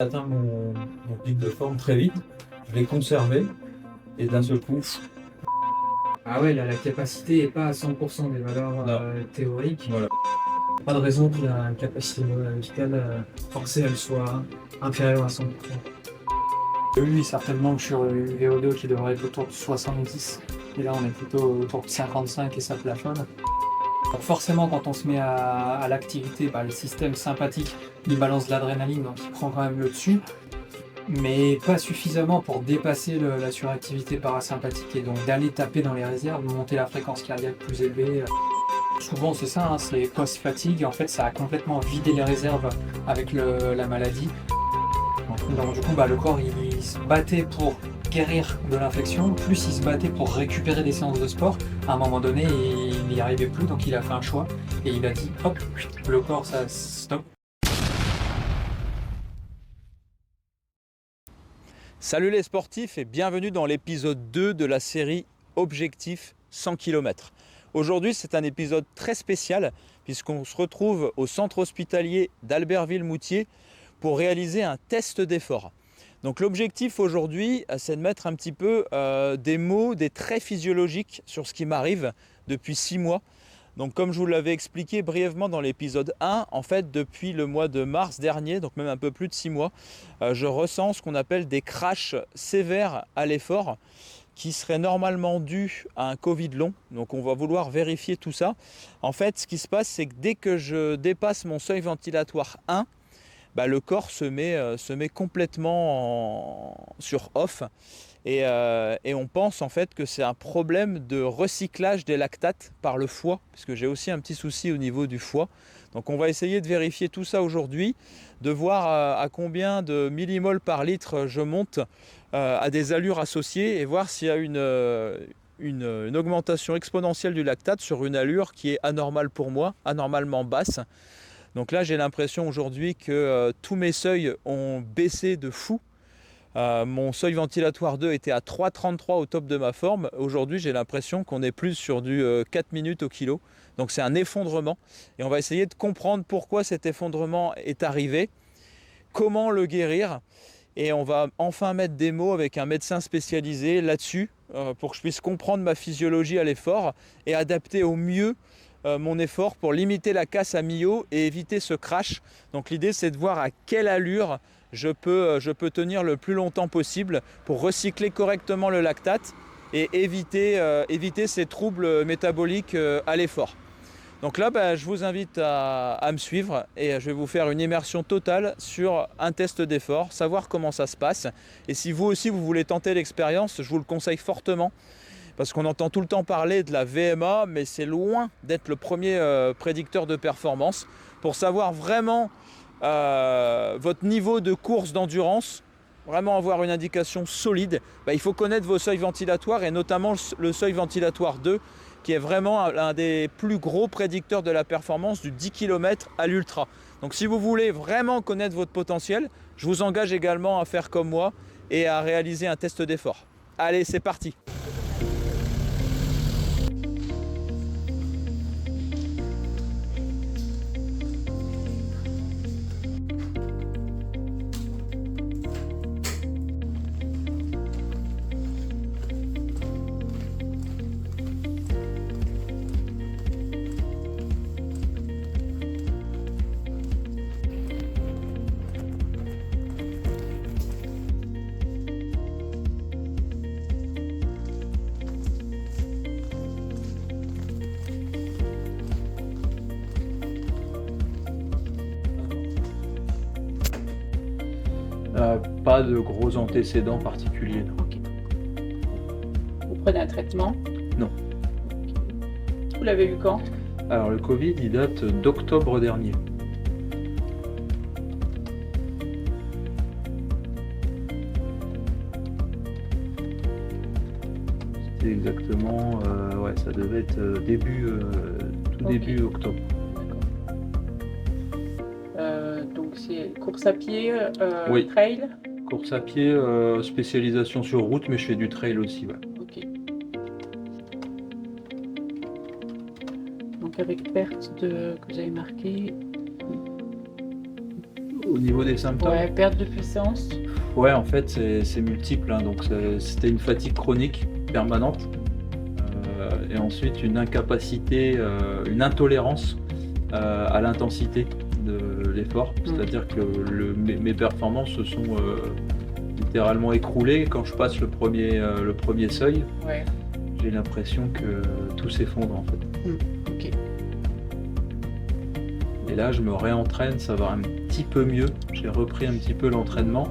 Atteint mon pic de forme très vite. Je l'ai conservé et d'un seul coup, Ah ouais, là, la capacité n'est pas à 100% des valeurs non, théoriques. voilà. Pas de raison que la capacité musicale forcée, elle soit inférieure à 100%. Oui, certainement que sur une VO2 qui devrait être autour de 70, et là on est plutôt autour de 55 et ça plafonne. Donc forcément quand on se met à l'activité, le système sympathique il balance de l'adrénaline, donc il prend quand même le dessus, mais pas suffisamment pour dépasser la suractivité parasympathique et donc d'aller taper dans les réserves, monter la fréquence cardiaque plus élevée. Souvent c'est ça, c'est post-fatigue, en fait ça a complètement vidé les réserves avec la maladie. Donc du coup, le corps il se battait pour guérir de l'infection, plus il se battait pour récupérer des séances de sport. À un moment donné, il n'y arrivait plus, donc il a fait un choix et il a dit hop, le corps ça stop. Salut les sportifs et bienvenue dans l'épisode 2 de la série Objectif 100 km. Aujourd'hui c'est un épisode très spécial puisqu'on se retrouve au centre hospitalier d'Albertville-Moutier pour réaliser un test d'effort. Donc l'objectif aujourd'hui c'est de mettre un petit peu des mots, des traits physiologiques sur ce qui m'arrive depuis 6 mois. Donc comme je vous l'avais expliqué brièvement dans l'épisode 1, en fait depuis le mois de mars dernier, donc même un peu plus de 6 mois, je ressens ce qu'on appelle des crashs sévères à l'effort qui seraient normalement dus à un Covid long. Donc on va vouloir vérifier tout ça. En fait ce qui se passe c'est que dès que je dépasse mon seuil ventilatoire 1, le corps se met complètement sur off. Et on pense en fait que c'est un problème de recyclage des lactates par le foie, puisque j'ai aussi un petit souci au niveau du foie. Donc on va essayer de vérifier tout ça aujourd'hui, de voir à combien de millimoles par litre je monte à des allures associées et voir s'il y a une augmentation exponentielle du lactate sur une allure qui est anormale pour moi, anormalement basse. Donc là j'ai l'impression aujourd'hui que tous mes seuils ont baissé de fou. Mon seuil ventilatoire 2 était à 3,33 au top de ma forme. Aujourd'hui, j'ai l'impression qu'on est plus sur du 4 minutes au kilo. Donc c'est un effondrement. Et on va essayer de comprendre pourquoi cet effondrement est arrivé, comment le guérir. Et on va enfin mettre des mots avec un médecin spécialisé là-dessus pour que je puisse comprendre ma physiologie à l'effort et adapter au mieux mon effort pour limiter la casse à mi-eau et éviter ce crash. Donc l'idée c'est de voir à quelle allure je peux tenir le plus longtemps possible pour recycler correctement le lactate et éviter ces troubles métaboliques à l'effort. Donc là, je vous invite à me suivre et je vais vous faire une immersion totale sur un test d'effort, savoir comment ça se passe. Et si vous aussi vous voulez tenter l'expérience, je vous le conseille fortement parce qu'on entend tout le temps parler de la VMA, mais c'est loin d'être le premier prédicteur de performance. Pour savoir vraiment votre niveau de course d'endurance, vraiment avoir une indication solide, il faut connaître vos seuils ventilatoires et notamment le seuil ventilatoire 2 qui est vraiment l'un des plus gros prédicteurs de la performance du 10 km à l'ultra. Donc si vous voulez vraiment connaître votre potentiel, je vous engage également à faire comme moi et à réaliser un test d'effort. Allez, c'est parti! Pas de gros antécédents particuliers. Non. Ok. Vous prenez un traitement? Non. Vous l'avez eu quand? Alors le Covid, il date d'octobre dernier. C'était exactement, ça devait être tout Ok. début octobre. D'accord. Donc c'est course à pied, Oui. trail? Course à pied, spécialisation sur route, mais je fais du trail aussi. Ouais. Ok. Donc avec perte que vous avez marqué au niveau des symptômes. Ouais, perte de puissance. Ouais, en fait, c'est multiple. Hein. Donc, c'était une fatigue chronique permanente. Et ensuite, une incapacité, une intolérance à l'intensité de l'effort. C'est-à-dire que mes performances se sont littéralement écroulées. Quand je passe le premier seuil, Ouais. j'ai l'impression que tout s'effondre, en fait. Ok. Et là, je me réentraîne, ça va un petit peu mieux. J'ai repris un petit peu l'entraînement,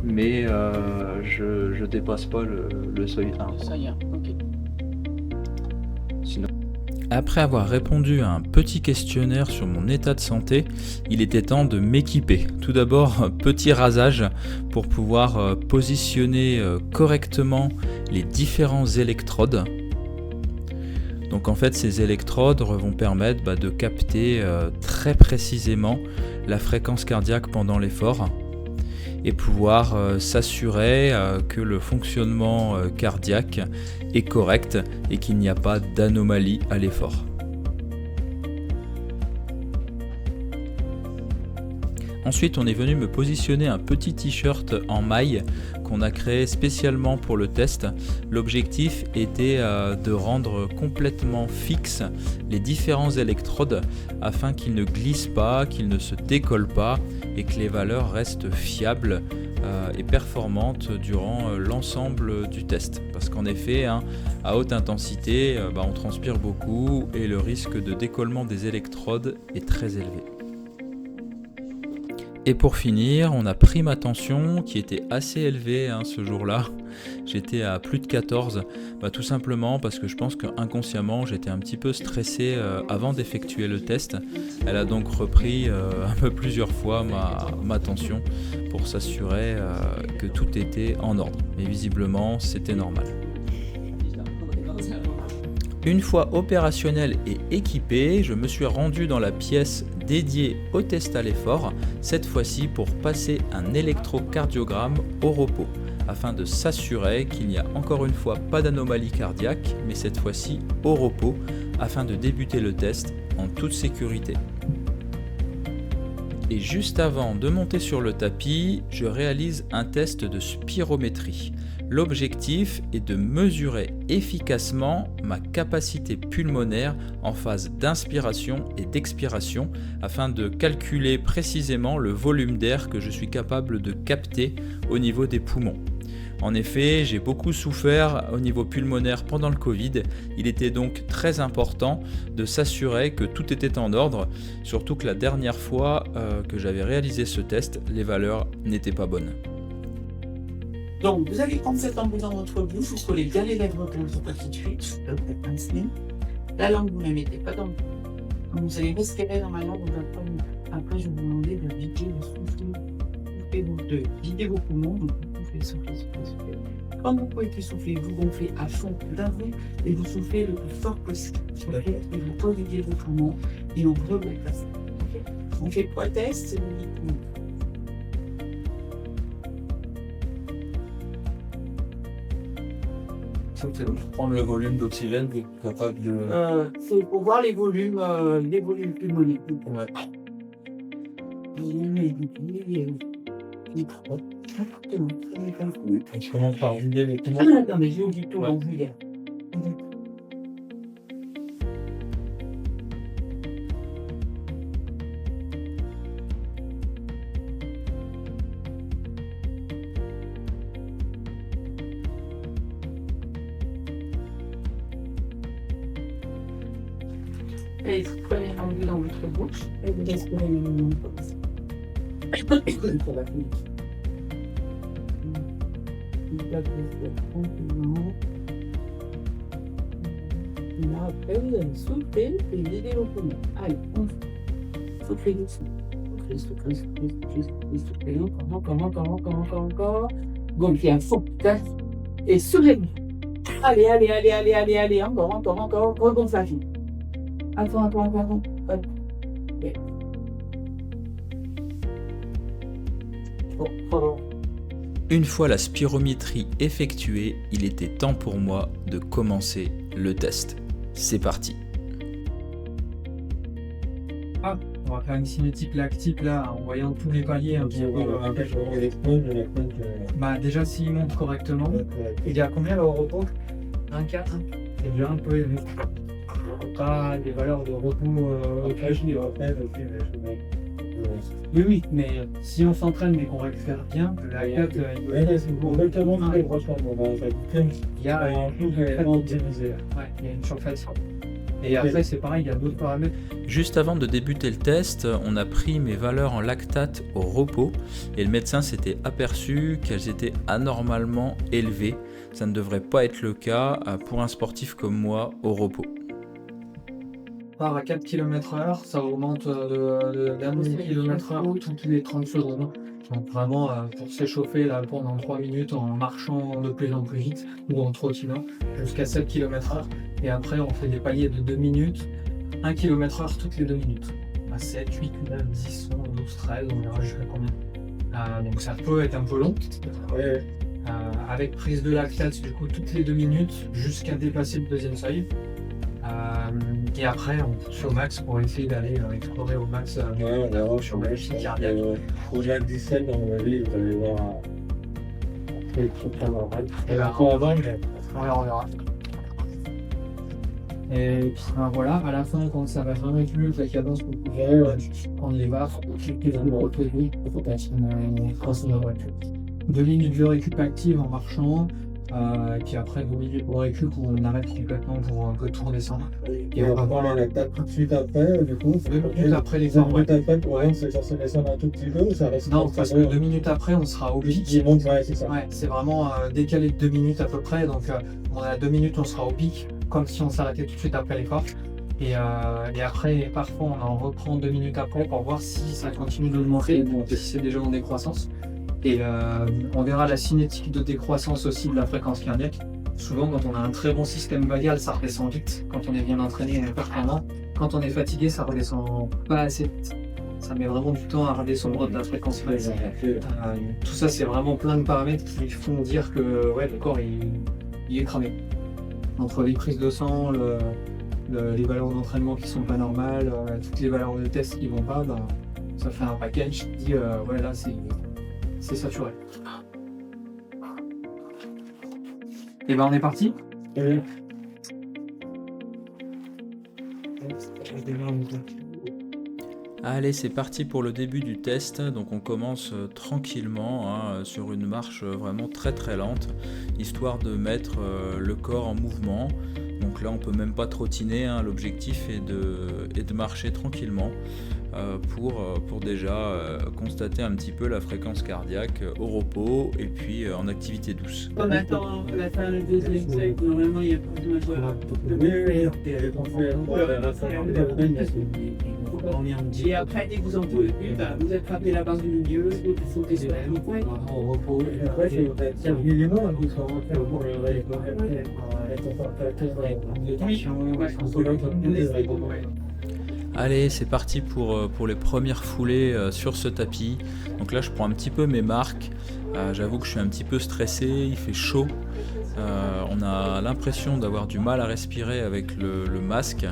mais je dépasse pas le seuil 1. Ça y est. Ok. Sinon... Après avoir répondu à un petit questionnaire sur mon état de santé, il était temps de m'équiper. Tout d'abord, petit rasage pour pouvoir positionner correctement les différents électrodes. Donc en fait, ces électrodes vont permettre de capter très précisément la fréquence cardiaque pendant l'effort et pouvoir s'assurer que le fonctionnement cardiaque est correct et qu'il n'y a pas d'anomalie à l'effort. Ensuite, on est venu me positionner un petit t-shirt en maille qu'on a créé spécialement pour le test. L'objectif était de rendre complètement fixes les différents électrodes afin qu'ils ne glissent pas, qu'ils ne se décollent pas et que les valeurs restent fiables et performantes durant l'ensemble du test. Parce qu'en effet, à haute intensité, on transpire beaucoup et le risque de décollement des électrodes est très élevé. Et pour finir, on a pris ma tension qui était assez élevée ce jour-là. J'étais à plus de 14, tout simplement parce que je pense qu'inconsciemment j'étais un petit peu stressé avant d'effectuer le test. Elle a donc repris un peu plusieurs fois ma tension pour s'assurer que tout était en ordre. Mais visiblement, c'était normal. Une fois opérationnel et équipé, je me suis rendu dans la pièce dédiée au test à l'effort, cette fois-ci pour passer un électrocardiogramme au repos, afin de s'assurer qu'il n'y a encore une fois pas d'anomalie cardiaque, mais cette fois-ci au repos, afin de débuter le test en toute sécurité. Et juste avant de monter sur le tapis, je réalise un test de spirométrie. L'objectif est de mesurer efficacement ma capacité pulmonaire en phase d'inspiration et d'expiration afin de calculer précisément le volume d'air que je suis capable de capter au niveau des poumons. En effet, j'ai beaucoup souffert au niveau pulmonaire pendant le Covid. Il était donc très important de s'assurer que tout était en ordre, surtout que la dernière fois que j'avais réalisé ce test, les valeurs n'étaient pas bonnes. Donc, vous allez prendre cette langue dans votre bouche, vous collez bien les lèvres comme votre petite fuite, peut-être pinceler. La langue, vous ne la mettez pas dans le cou. Vous allez respirer normalement, après je vais vous demander de vider le souffle, de vider vos poumons, donc vous soufflez. Quand vous pouvez plus souffler, vous gonflez à fond d'un coup et vous soufflez le plus fort possible. Et vous revidez vos poumons et on replace. Okay. On fait 3 tests, c'est uniquement. Prendre le volume d'oxygène pour être capable de... C'est pour voir les volumes pulmonaires. Ouais. Je commence par vider les poumons. Non mais je dis tout, Ouais. donc vous et vous prenez l'angle dans votre bouche et vous respirez le minimum comme ça. Ça va finir. Là, vous respirez tranquillement. Là, après, vous allez souffler et vider vos poumons. Allez, on soufflez doucement. Soufflez. Encore. Gonflez à fond. Et soulevez-vous. Allez, encore. Regonflez à fond. Attends. Okay. Bon. Une fois la spirométrie effectuée, il était temps pour moi de commencer le test. C'est parti. On va faire une cinétique lactique là, en voyant tous les paliers un petit peu. Bah, déjà, s'il monte correctement, il est à combien là au repos 1,4. C'est déjà un peu élevé. Pas des valeurs de repos oui, mais si on s'entraîne mais qu'on récupère bien, la lactate, il y a une surface. Et après, c'est pareil, il y a d'autres paramètres. Juste avant de débuter le test, on a pris mes valeurs en lactate au repos et le médecin s'était aperçu qu'elles étaient anormalement élevées. Ça ne devrait pas être le cas pour un sportif comme moi au repos. Part à 4 km/h, ça augmente d'un km/h toutes les 30 secondes. Donc vraiment, pour s'échauffer là, pendant 3 minutes en marchant de plus en plus vite ou en trottinant jusqu'à 7 km/h. Et après, on fait des paliers de 2 minutes, 1 km/h toutes les 2 minutes. À 7, 8, 9, 10, 11, 12, 13, on verra jusqu'à combien. Donc ça peut être un peu long. Avec prise de lactate, du coup, toutes les 2 minutes jusqu'à dépasser le deuxième seuil. Et après, on pousse au max pour essayer d'aller explorer au max sur la chimie cardiaque. Au-delà de 17, dans mon avis, vous allez voir après le truc là normal. Et ben, on verra. Et puis voilà, à la fin, quand ça va vraiment être mieux, la cadence, vous pouvez prendre les barres, cliquer dans le reposer, on 2 minutes de récup active en marchant. Et puis après 2 minutes pour récup où on arrête complètement pour un peu tout redescendre. Et on va voir la lactate tout de suite après, du coup. 2 minutes après les 2 minutes après, pour rien, c'est censé descendre un tout petit peu ou ça reste? Non, parce que 2 minutes après, on sera au pic. Ouais, c'est ça. Ouais, c'est vraiment décalé de 2 minutes à peu près. Donc on a 2 minutes, on sera au pic, comme si on s'arrêtait tout de suite après l'effort. Et après, parfois, on en reprend 2 minutes après pour voir si ça continue d'augmenter, si c'est déjà en décroissance. Et on verra la cinétique de décroissance aussi de la fréquence cardiaque. Souvent, quand on a un très bon système vagal, ça redescend vite. Quand on est bien entraîné et performant, quand on est fatigué, ça redescend pas assez vite. Ça met vraiment du temps à redescendre de la fréquence cardiaque. Tout ça, c'est vraiment plein de paramètres qui font dire que le corps il est cramé. Entre les prises de sang, les valeurs d'entraînement qui sont pas normales, toutes les valeurs de test qui vont pas, ça fait un package qui dit là c'est saturé. Et on est parti. Allez, c'est parti pour le début du test. Donc on commence tranquillement sur une marche vraiment très très lente, histoire de mettre le corps en mouvement. Donc là on peut même pas trottiner, l'objectif est de marcher tranquillement pour déjà constater un petit peu la fréquence cardiaque au repos et puis en activité douce. On attend la fin le deuxième cycle, normalement il n'y a pas de et après, dès que vous en pouvez plus, vous attrapez la base du milieu, vous sautez sur la ligne. Au repos. Et après, c'est régulièrement, vous serez rentré au cours Allez, c'est parti pour les premières foulées sur ce tapis. Donc là, je prends un petit peu mes marques. J'avoue que je suis un petit peu stressé, il fait chaud. On a l'impression d'avoir du mal à respirer avec le masque,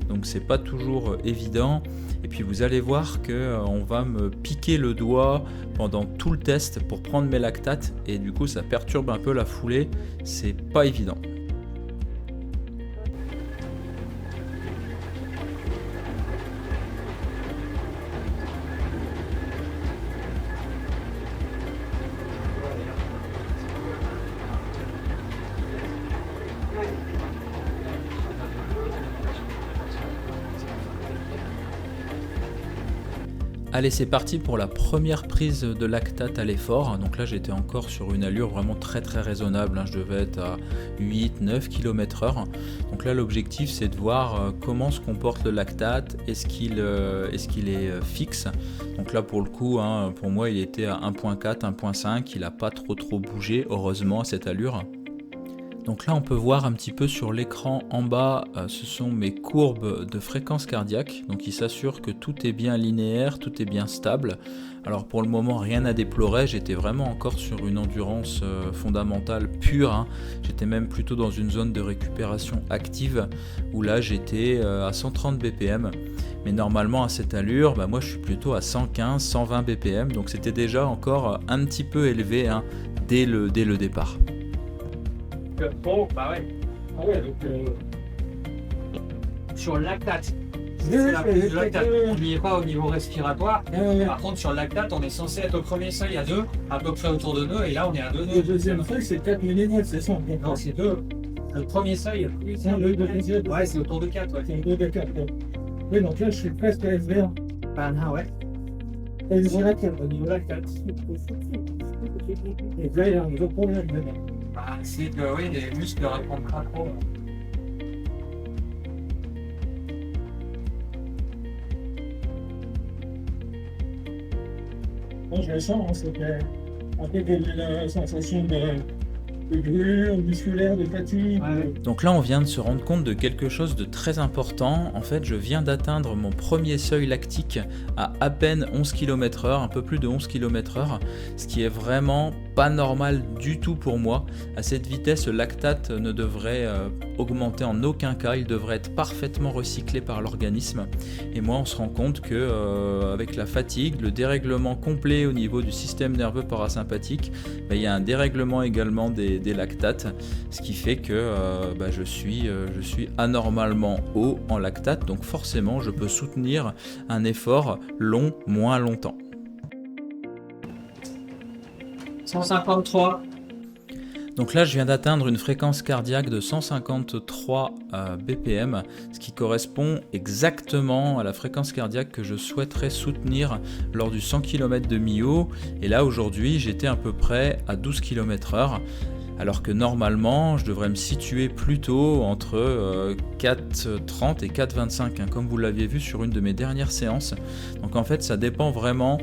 donc c'est pas toujours évident. Et puis vous allez voir qu'on va me piquer le doigt pendant tout le test pour prendre mes lactates, et du coup ça perturbe un peu la foulée, c'est pas évident. Allez, c'est parti pour la première prise de lactate à l'effort. Donc là, j'étais encore sur une allure vraiment très très raisonnable. Je devais être à 8-9 km/h. Donc là, l'objectif, c'est de voir comment se comporte le lactate. Est-ce qu'il est fixe? Donc là, pour le coup, pour moi, il était à 1.4, 1.5. Il n'a pas trop bougé, heureusement, à cette allure. Donc là, on peut voir un petit peu sur l'écran en bas, ce sont mes courbes de fréquence cardiaque. Donc il s'assure que tout est bien linéaire, tout est bien stable. Alors pour le moment, rien à déplorer. J'étais vraiment encore sur une endurance fondamentale pure, hein. J'étais même plutôt dans une zone de récupération active où là j'étais à 130 BPM. Mais normalement à cette allure, moi je suis plutôt à 115, 120 BPM. Donc c'était déjà encore un petit peu élevé, hein, dès le départ. Bon, bah ouais. Ah ouais, donc. Sur le lactate. Oui, C'est la prise de oui, lactate. oui. On n'y est pas au niveau respiratoire. Le Par contre, sur le lactate, on est censé être au premier seuil à 2, à peu près autour de 2, et là on est à 2. deuxième feuille, c'est 4 millimètres, c'est ça? Non, c'est 2. Le premier seuil, Le deuxième. ouais, c'est autour de 4. Ouais. C'est 2 de 4. Oui, donc là, je suis presque à SV1. Ah ouais. SV1 au niveau lactate. Et là, il y a un gros problème maintenant. Bah, c'est que oui, les muscles répondent pas trop. Moi, je le sens, hein, c'était avec la sensation de brûlure musculaire, de fatigue. Ouais. Donc là, on vient de se rendre compte de quelque chose de très important. En fait, je viens d'atteindre mon premier seuil lactique à peine 11 km/h, un peu plus de 11 km/h, ce qui est vraiment pas normal du tout pour moi. À cette vitesse, le lactate ne devrait augmenter en aucun cas, il devrait être parfaitement recyclé par l'organisme. Et moi, on se rend compte que avec la fatigue, le dérèglement complet au niveau du système nerveux parasympathique, il y a un dérèglement également des lactates, ce qui fait que je suis anormalement haut en lactate, donc forcément je peux soutenir un effort long moins longtemps. 153. Donc là, je viens d'atteindre une fréquence cardiaque de 153 BPM, ce qui correspond exactement à la fréquence cardiaque que je souhaiterais soutenir lors du 100 km de Millau. Et là, aujourd'hui, j'étais à peu près à 12 km/h. Alors que normalement, je devrais me situer plutôt entre 4,30 et 4,25, hein, comme vous l'aviez vu sur une de mes dernières séances. Donc en fait, ça dépend vraiment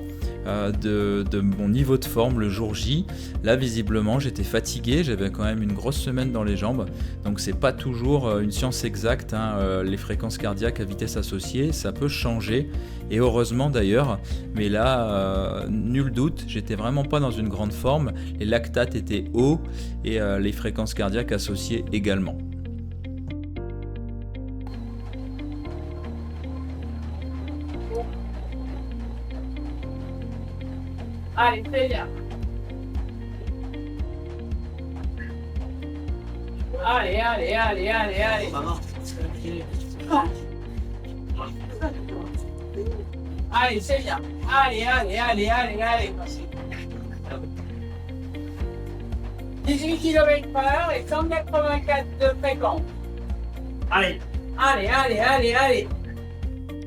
de mon niveau de forme le jour J. Là, visiblement, j'étais fatigué, j'avais quand même une grosse semaine dans les jambes. Donc c'est pas toujours une science exacte, hein, les fréquences cardiaques à vitesse associée, ça peut changer. Et heureusement d'ailleurs, mais là, nul doute, j'étais vraiment pas dans une grande forme. Les lactates étaient hauts et les fréquences cardiaques associées également. Allez, très bien. Allez, allez, allez, allez, allez. Allez, c'est bien. Allez, allez, allez, allez, allez. 18 km/h et 184 de fréquence. Allez. Allez, allez, allez, allez.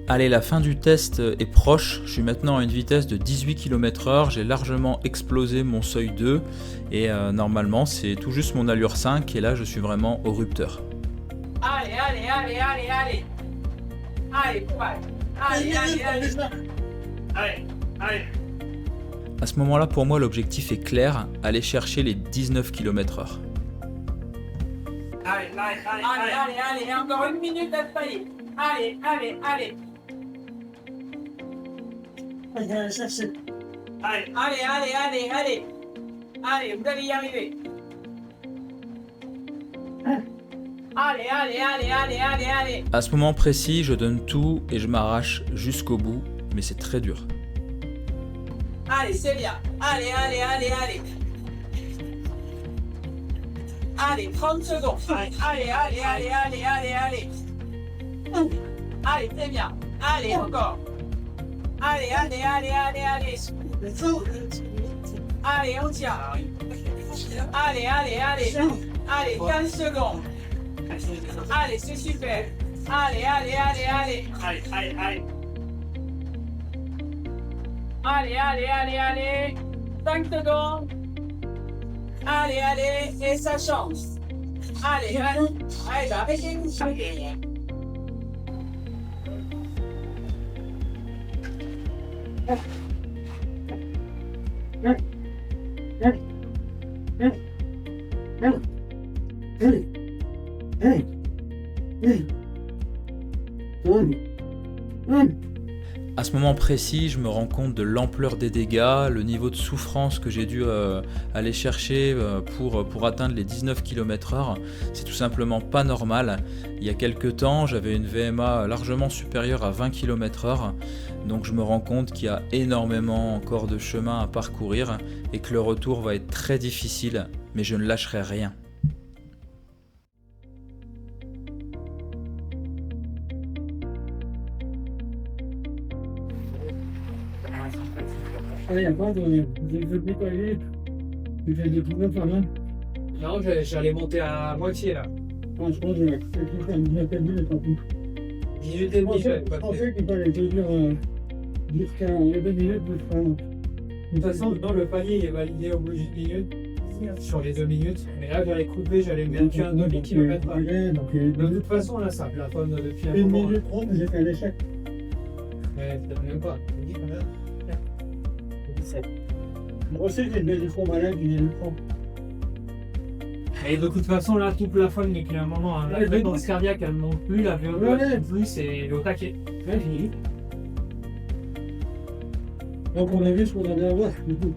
Allez, la fin du test est proche, je suis maintenant à une vitesse de 18 km/h, j'ai largement explosé mon seuil 2 et normalement c'est tout juste mon allure 5 et là je suis vraiment au rupteur. Allez, allez, allez, allez, allez. Allez, courage. Allez, allez, allez. Allez. Allez. À ce moment-là, pour moi, l'objectif est clair, aller chercher les 19 km/h. Allez, allez, allez, Allez, allez, allez. Encore une minute à faillir. Allez, allez, allez. allez. Allez, allez, allez, allez. Allez, vous allez y arriver. Allez, allez, allez, allez, allez, allez. À ce moment précis, je donne tout et je m'arrache jusqu'au bout, mais c'est très dur. Allez, c'est bien. Allez, allez, allez, allez. Allez, 30 secondes. Allez, allez, allez, allez, allez, allez. Allez, c'est bien. Allez, encore. Allez, allez, allez, allez, allez. Allez, on tient. Allez, allez, allez. Allez, 15 secondes. Allez, c'est super. Allez, allez, allez, allez. Allez, allez, allez. Allez, allez, allez, allez. 5 secondes. Allez, allez, et ça change. Allez, allez. Allez, bah, arrêtez-vous. Allez. Allez. Allez. Allez. Allez. À ce moment précis, je me rends compte de l'ampleur des dégâts, le niveau de souffrance que j'ai dû aller chercher pour atteindre les 19 km/h. C'est tout simplement pas normal. Il y a quelques temps, j'avais une VMA largement supérieure à 20 km/h. Donc je me rends compte qu'il y a énormément encore de chemin à parcourir et que le retour va être très difficile, mais je ne lâcherai rien. Il n'y a pas de détaillé. Tu fais des problèmes quand même. Non, j'allais monter à moitié là. Moi, je pense que c'est une minute et demie, pas plus. 18 et Je demi, pensais qu'il fallait te dire jusqu'à 2 minutes de frein. De toute façon, non, le palier est validé au bout d'une minute, sur les 2 minutes. Mais là, j'allais couper, j'allais mettre un demi-kilomètre. De toute façon, là, ça plafonne depuis un 1 moment. minute 30, j'ai fait l'échec. Mais c'est même pas. Je dis quand même. Moi aussi, j'ai des micros malades, il est le prend. Et de toute façon, là, tout plafonne depuis un moment. Hein. La fréquence cardiaque, elle ne monte plus, la VO2 elle monte plus, c'est au taquet. Ouais, j'ai dit. Donc, on a vu ce qu'on avait à voir, du coup.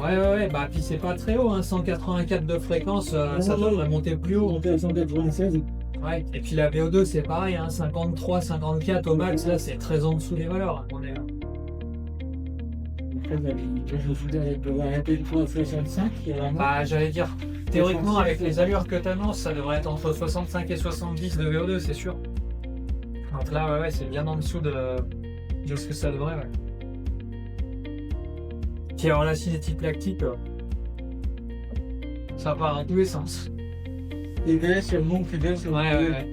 Ouais, bah puis c'est pas très haut, hein, 184 de fréquence, ça devrait monter plus haut. On était à 196. Ouais, et puis la VO2 c'est pareil, hein, 53, 54 au max, là c'est très en dessous des valeurs. On est là. Je me souviens de arrêter une fois à 65. Bah j'allais dire, théoriquement avec les allures que t'annonces, ça devrait être entre 65 et 70 de VO2, c'est sûr. Donc là, ouais, c'est bien en dessous de ce que ça devrait, ouais. Puis alors la cinétique lactique, ça part dans tous les sens. Et bien, c'est le monde qui vient sur Ouais.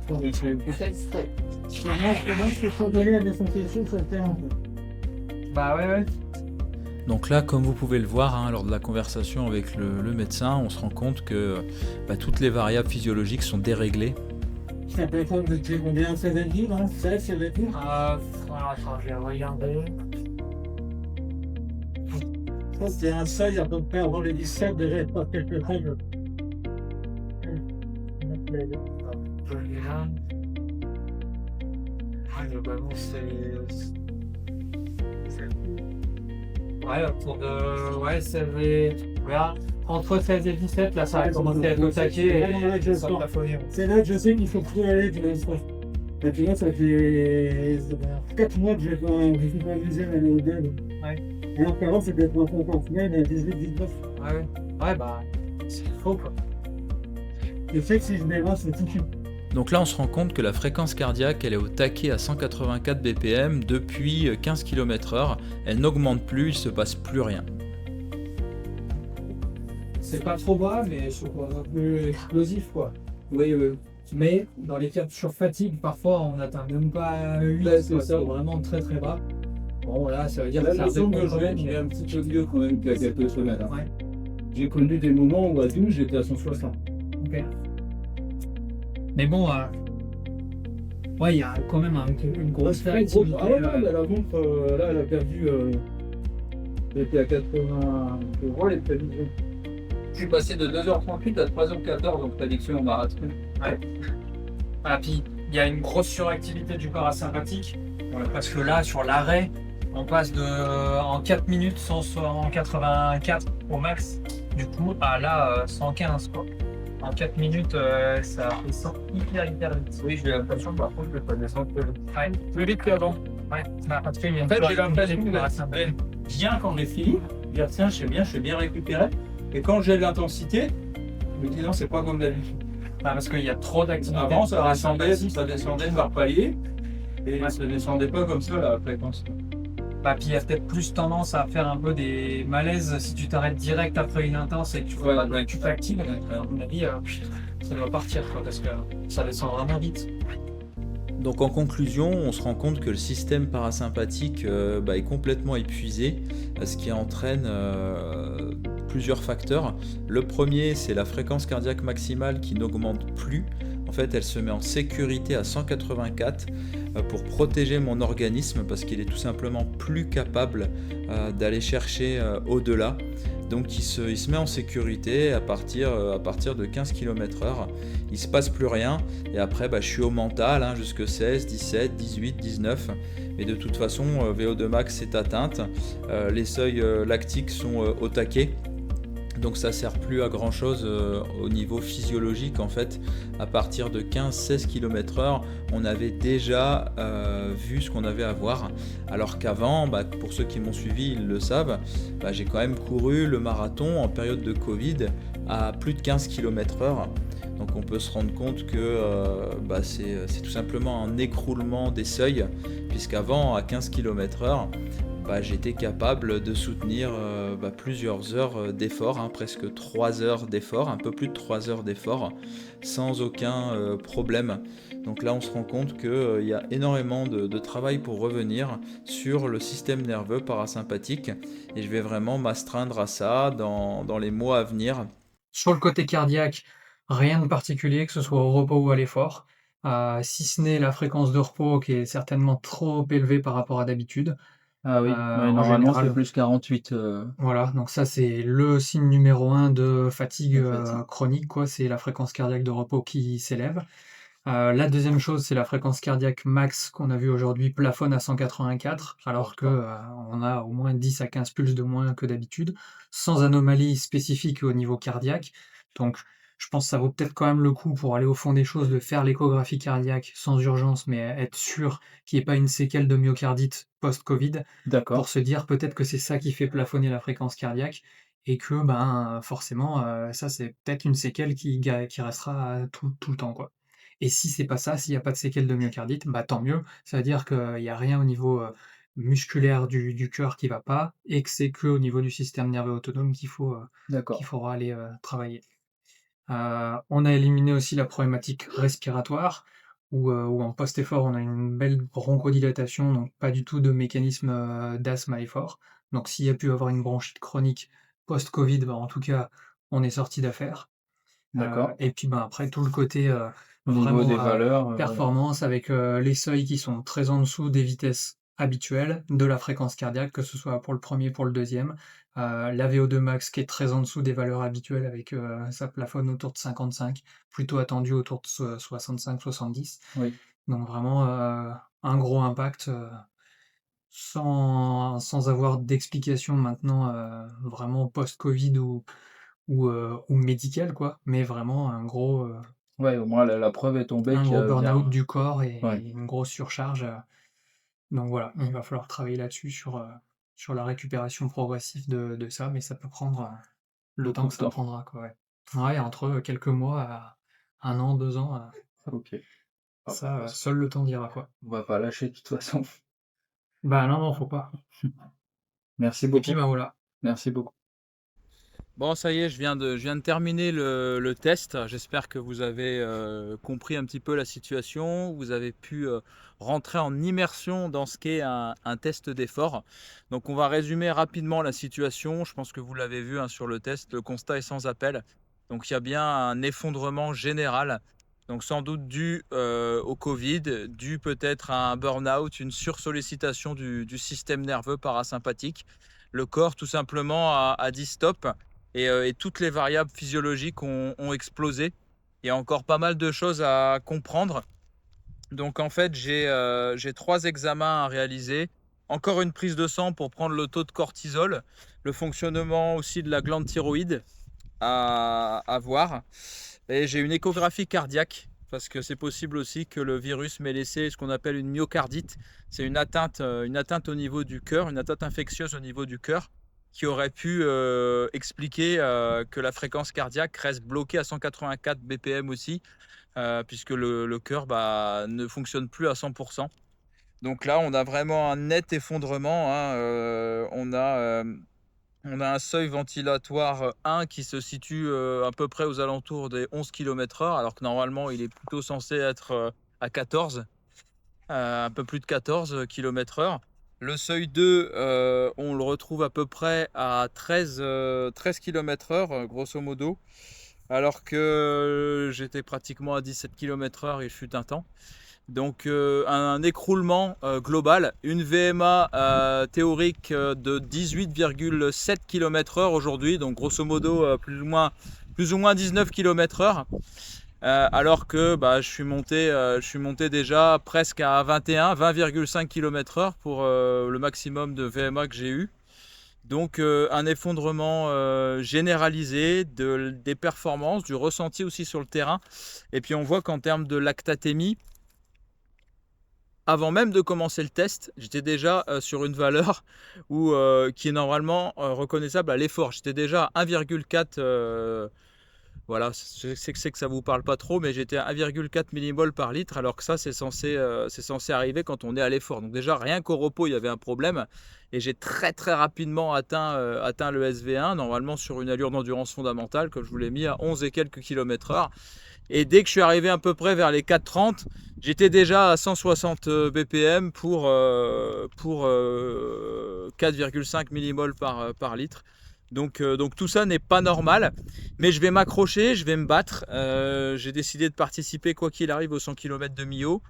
Moi, je peux donner à des sensations, ça fait un peu. Bah ouais. Donc là, comme vous pouvez le voir, hein, lors de la conversation avec le médecin, on se rend compte que toutes les variables physiologiques sont déréglées. Ça peut être de combien ça veut dire, hein? Ça veut dire. Attends, je vais regarder. Ça, c'est un seuil à peu près avant les 17, déjà, il pas quelques règles. Globalement, ouais, autour de. Ouais, regarde, entre 16 et 17, là, ça a commencé à être au taquet et ça a plafonné. C'est là que je sais qu'il faut plus aller du sport. Et puis là, ça fait 4 mois que j'ai pas amusé à aller au DEL. Ouais. Alors qu'avant, c'était 3 fois par semaine, 18-19. Ouais, bah, c'est faux, quoi. Je sais que si je dérasse, c'est tout. Donc là, on se rend compte que la fréquence cardiaque, elle est au taquet à 184 BPM depuis 15 km/h. Elle n'augmente plus, il se passe plus rien. C'est pas trop bas, mais je trouve un peu explosif, quoi. Oui. Mais dans les cas de surfatigue, parfois on n'atteint même pas 8, c'est ça, vraiment très très bas. Bon, là, ça veut dire que ça j'ai un petit peu mieux quand même qu'il y a quelques semaines. Hein. Ouais. J'ai connu des moments où à 12, j'étais à 160. Ok. Mais bon, ouais, il y a quand même une grosse réactivité. Ah ouais, la montre, là, elle a perdu. Elle était à 80 euros, elle est perdu. Je suis passé de 2h38 à 3h14 en prédiction en marathon. Ouais. Voilà, puis il y a une grosse suractivité du parasympathique. Parce que là, sur l'arrêt, on passe en 4 minutes, 184 au max, du coup, à là, 115 quoi. En 4 minutes, ça descend hyper vite. Oui, j'ai l'impression par contre que ça descend plus vite. Ouais, plus vite qu'avant. Ouais, parce qu'il y a une En fait, j'ai l'impression de que parasympathique. bien quand j'ai fini, dire tiens, je suis bien récupéré. Et quand j'ai de l'intensité, je me dis non, c'est pas comme d'habitude. Parce qu'il y a trop d'activité. Avant, ça descendait par palier. Et ça descendait pas comme ça la fréquence. Puis il y a peut-être plus tendance à faire un peu des malaises si tu t'arrêtes direct après une intense et que tu t'actives. À mon avis, ça doit partir quoi, parce que ça descend vraiment vite. Donc en conclusion, on se rend compte que le système parasympathique est complètement épuisé, ce qui entraîne plusieurs facteurs. Le premier, c'est la fréquence cardiaque maximale qui n'augmente plus. En fait, elle se met en sécurité à 184 pour protéger mon organisme parce qu'il est tout simplement plus capable d'aller chercher au-delà. Donc il se met en sécurité à partir de 15 km/h. Il ne se passe plus rien. Et après, je suis au mental jusque 16, 17, 18, 19. Mais de toute façon, VO2 max est atteinte. Les seuils lactiques sont au taquet. Donc ça sert plus à grand chose au niveau physiologique en fait. À partir de 15-16 km/h, on avait déjà vu ce qu'on avait à voir. Alors qu'avant, pour ceux qui m'ont suivi, ils le savent, j'ai quand même couru le marathon en période de Covid à plus de 15 km/h. Donc on peut se rendre compte que c'est tout simplement un écroulement des seuils, puisqu'avant à 15 km/h, j'étais capable de soutenir plusieurs heures d'effort, presque 3 heures d'effort, un peu plus de 3 heures d'effort, sans aucun problème. Donc là, on se rend compte qu'il y a énormément de travail pour revenir sur le système nerveux parasympathique, et je vais vraiment m'astreindre à ça dans les mois à venir. Sur le côté cardiaque, rien de particulier, que ce soit au repos ou à l'effort, si ce n'est la fréquence de repos qui est certainement trop élevée par rapport à d'habitude. Ah oui, En normalement général, c'est plus 48. voilà, donc ça c'est le signe numéro 1 de fatigue, De fatigue. chronique, quoi, c'est la fréquence cardiaque de repos qui s'élève. La deuxième chose, c'est la fréquence cardiaque max qu'on a vu aujourd'hui plafonne à 184, alors que on a au moins 10 à 15 pulses de moins que d'habitude, sans anomalie spécifique au niveau cardiaque. Donc je pense que ça vaut peut-être quand même le coup, pour aller au fond des choses, de faire l'échographie cardiaque sans urgence, mais être sûr qu'il n'y ait pas une séquelle de myocardite post-Covid, D'accord. pour se dire peut-être que c'est ça qui fait plafonner la fréquence cardiaque, et que forcément ça c'est peut-être une séquelle qui restera tout le temps, quoi. Et si c'est pas ça, s'il n'y a pas de séquelles de myocardite, tant mieux. Ça veut dire qu'il n'y a rien au niveau musculaire du cœur qui va pas, et que c'est que au niveau du système nerveux autonome qu'il D'accord. faudra aller travailler. On a éliminé aussi la problématique respiratoire, où en post-effort, on a une belle bronchodilatation, donc pas du tout de mécanisme d'asthme à l'effort. Donc s'il y a pu avoir une bronchite chronique post-Covid, en tout cas, on est sorti d'affaire. D'accord. Et puis après, tout le côté Au niveau vraiment des valeurs, performance, avec les seuils qui sont très en dessous des vitesses habituelles de la fréquence cardiaque, que ce soit pour le premier, pour le deuxième. La VO2 max qui est très en dessous des valeurs habituelles, avec ça plafonne autour de 55, plutôt attendu autour de 65-70. oui. Donc vraiment un gros impact, sans avoir d'explication maintenant vraiment post-Covid ou médical, quoi, mais vraiment un gros Ouais, au moins la preuve est tombée un qu'il y gros a burn-out bien. du corps et Ouais. une grosse surcharge. Donc voilà, il va falloir travailler là-dessus sur la récupération progressive de ça, mais ça peut prendre le temps Beaucoup que de ça temps. prendra, quoi, ouais. Ouais, entre quelques mois à 1 an, 2 ans, OK. ça, seul le temps dira, quoi. On va pas lâcher de toute façon. Non, faut pas. Merci Et puis beaucoup. voilà. Merci beaucoup. Bon, ça y est, je viens de terminer le test. J'espère que vous avez compris un petit peu la situation. Vous avez pu rentrer en immersion dans ce qu'est un test d'effort. Donc, on va résumer rapidement la situation. Je pense que vous l'avez vu sur le test. Le constat est sans appel. Donc, il y a bien un effondrement général. Donc, sans doute dû au Covid, dû peut-être à un burn-out, une sursollicitation du système nerveux parasympathique. Le corps, tout simplement, a dit stop. Et toutes les variables physiologiques ont explosé. Il y a encore pas mal de choses à comprendre. Donc en fait, j'ai 3 examens à réaliser. Encore une prise de sang pour prendre le taux de cortisol, le fonctionnement aussi de la glande thyroïde à voir. Et j'ai une échographie cardiaque, parce que c'est possible aussi que le virus m'ait laissé ce qu'on appelle une myocardite. C'est une atteinte au niveau du cœur, une atteinte infectieuse au niveau du cœur, qui aurait pu expliquer que la fréquence cardiaque reste bloquée à 184 BPM aussi, puisque le cœur ne fonctionne plus à 100%. Donc là, on a vraiment un net effondrement. On a un seuil ventilatoire 1 qui se situe à peu près aux alentours des 11 km/h, alors que normalement, il est plutôt censé être à 14, un peu plus de 14 km/h. Le seuil 2, on le retrouve à peu près à 13 km/h, grosso modo, alors que j'étais pratiquement à 17 km/h il fut un temps. Donc un écroulement global, une VMA théorique de 18,7 km/h aujourd'hui, donc grosso modo plus ou moins 19 km/h. Alors que je suis monté déjà presque à 20,5 km/h pour le maximum de VMA que j'ai eu. Donc un effondrement généralisé des performances, du ressenti aussi sur le terrain. Et puis on voit qu'en termes de lactatémie, avant même de commencer le test, j'étais déjà sur une valeur qui est normalement reconnaissable à l'effort. J'étais déjà à 1,4. Voilà, je sais que ça vous parle pas trop, mais j'étais à 1,4 millimoles par litre, alors que ça, c'est censé arriver quand on est à l'effort. Donc déjà, rien qu'au repos, il y avait un problème. Et j'ai très rapidement atteint le SV1, normalement sur une allure d'endurance fondamentale, que je vous l'ai mis à 11 et quelques km/h. Et dès que je suis arrivé à peu près vers les 4,30, j'étais déjà à 160 BPM pour 4,5 millimoles par litre. Donc tout ça n'est pas normal, mais je vais m'accrocher, je vais me battre. J'ai décidé de participer quoi qu'il arrive aux 100 km de Millau.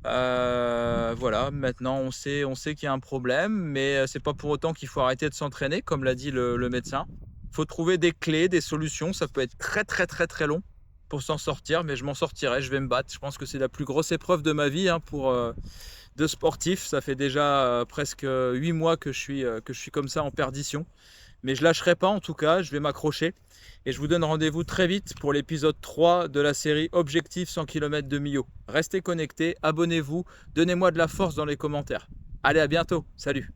Voilà, maintenant on sait qu'il y a un problème, mais c'est pas pour autant qu'il faut arrêter de s'entraîner, comme l'a dit le médecin. Il faut trouver des clés, des solutions. Ça peut être très long pour s'en sortir, mais je m'en sortirai, je vais me battre. Je pense que c'est la plus grosse épreuve de ma vie de sportif. Ça fait déjà presque 8 mois que je suis comme ça en perdition. Mais je lâcherai pas en tout cas, je vais m'accrocher. Et je vous donne rendez-vous très vite pour l'épisode 3 de la série Objectif 100 km de Millau. Restez connectés, abonnez-vous, donnez-moi de la force dans les commentaires. Allez, à bientôt, salut!